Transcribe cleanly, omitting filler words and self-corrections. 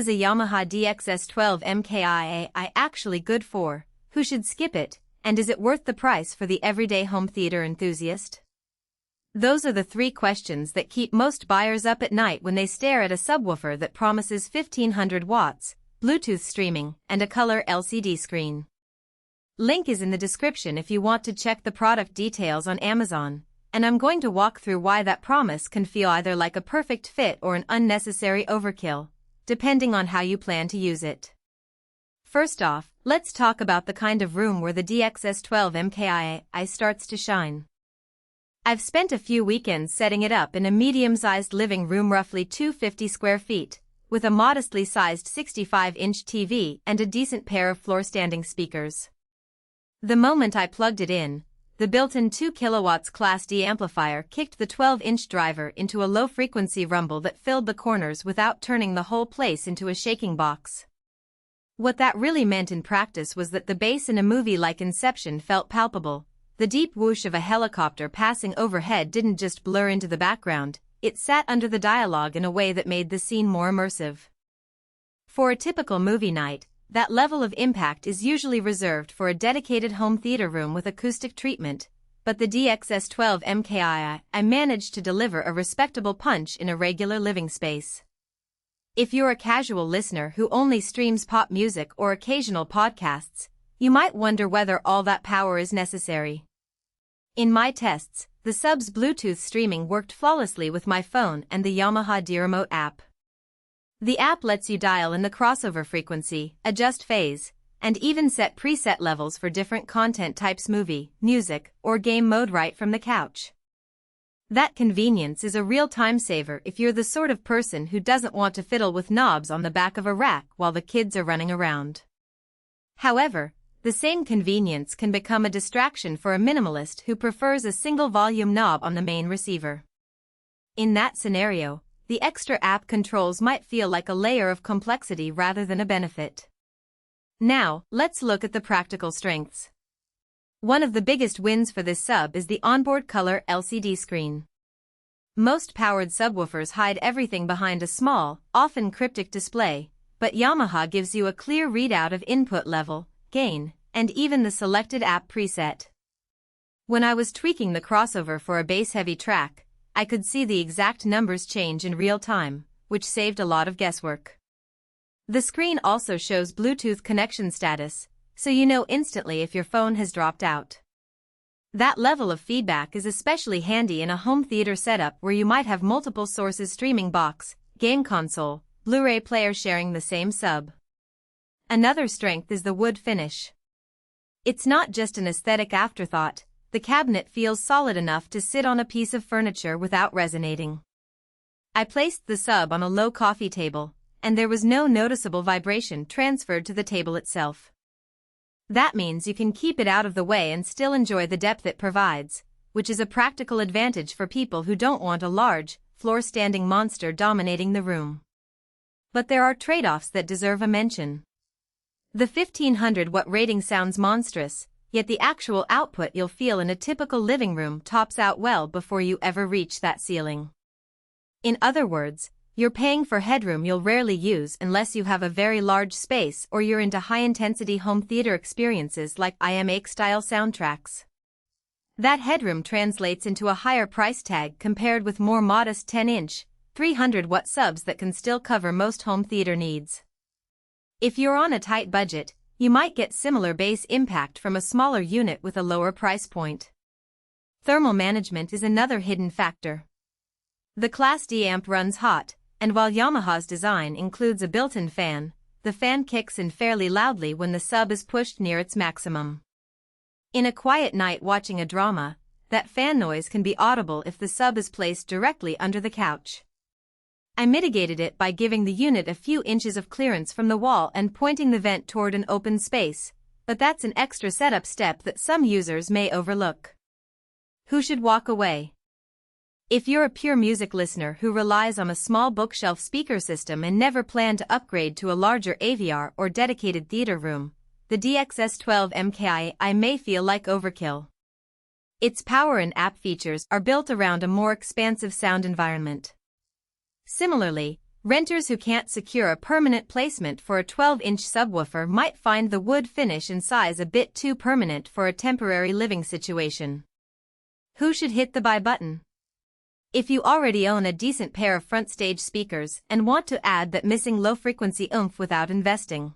is a Yamaha DXS12MKIII actually good for? Who should skip it? And is it worth the price for the everyday home theater enthusiast? Those are the three questions that keep most buyers up at night when they stare at a subwoofer that promises 1500 watts, Bluetooth streaming, and a color LCD screen. Link is in the description if you want to check the product details on Amazon, and I'm going to walk through why that promise can feel either like a perfect fit or an unnecessary overkill, depending on how you plan to use it. First off, let's talk about the kind of room where the DXS12MKIII starts to shine. I've spent a few weekends setting it up in a medium-sized living room, roughly 250 square feet, with a modestly sized 65-inch TV and a decent pair of floor-standing speakers. The moment I plugged it in, the built-in 2 kilowatts Class D amplifier kicked the 12-inch driver into a low-frequency rumble that filled the corners without turning the whole place into a shaking box. What that really meant in practice was that the bass in a movie like Inception felt palpable. The deep whoosh of a helicopter passing overhead didn't just blur into the background, it sat under the dialogue in a way that made the scene more immersive. For a typical movie night, that level of impact is usually reserved for a dedicated home theater room with acoustic treatment, but the DXS12MKIII managed to deliver a respectable punch in a regular living space. If you're a casual listener who only streams pop music or occasional podcasts, you might wonder whether all that power is necessary. In my tests, the sub's Bluetooth streaming worked flawlessly with my phone and the Yamaha DXS12MKIII app. The app lets you dial in the crossover frequency, adjust phase, and even set preset levels for different content types: movie, music, or game mode right from the couch. That convenience is a real time saver if you're the sort of person who doesn't want to fiddle with knobs on the back of a rack while the kids are running around. However, the same convenience can become a distraction for a minimalist who prefers a single volume knob on the main receiver. In that scenario, the extra app controls might feel like a layer of complexity rather than a benefit. Now, let's look at the practical strengths. One of the biggest wins for this sub is the onboard color LCD screen. Most powered subwoofers hide everything behind a small, often cryptic display, but Yamaha gives you a clear readout of input level, gain, and even the selected app preset. When I was tweaking the crossover for a bass-heavy track, I could see the exact numbers change in real time, which saved a lot of guesswork. The screen also shows Bluetooth connection status, so you know instantly if your phone has dropped out. That level of feedback is especially handy in a home theater setup where you might have multiple sources streaming: box, game console, Blu-ray player sharing the same sub. Another strength is the wood finish. It's not just an aesthetic afterthought, the cabinet feels solid enough to sit on a piece of furniture without resonating. I placed the sub on a low coffee table, and there was no noticeable vibration transferred to the table itself. That means you can keep it out of the way and still enjoy the depth it provides, which is a practical advantage for people who don't want a large, floor-standing monster dominating the room. But there are trade-offs that deserve a mention. The 1500-watt rating sounds monstrous, yet the actual output you'll feel in a typical living room tops out well before you ever reach that ceiling. In other words, you're paying for headroom you'll rarely use unless you have a very large space or you're into high-intensity home theater experiences like IMAX-style soundtracks. That headroom translates into a higher price tag compared with more modest 10-inch, 300-watt subs that can still cover most home theater needs. If you're on a tight budget, you might get similar bass impact from a smaller unit with a lower price point. Thermal management is another hidden factor. The Class D amp runs hot, and while Yamaha's design includes a built-in fan, the fan kicks in fairly loudly when the sub is pushed near its maximum. In a quiet night watching a drama, that fan noise can be audible if the sub is placed directly under the couch. I mitigated it by giving the unit a few inches of clearance from the wall and pointing the vent toward an open space, but that's an extra setup step that some users may overlook. Who should walk away? If you're a pure music listener who relies on a small bookshelf speaker system and never plan to upgrade to a larger AVR or dedicated theater room, the DXS12MKIII may feel like overkill. Its power and app features are built around a more expansive sound environment. Similarly, Renters who can't secure a permanent placement for a 12-inch subwoofer might find the wood finish and size a bit too permanent for a temporary living situation. Who should hit the buy button? If you already own a decent pair of front stage speakers and want to add that missing low-frequency oomph without investing,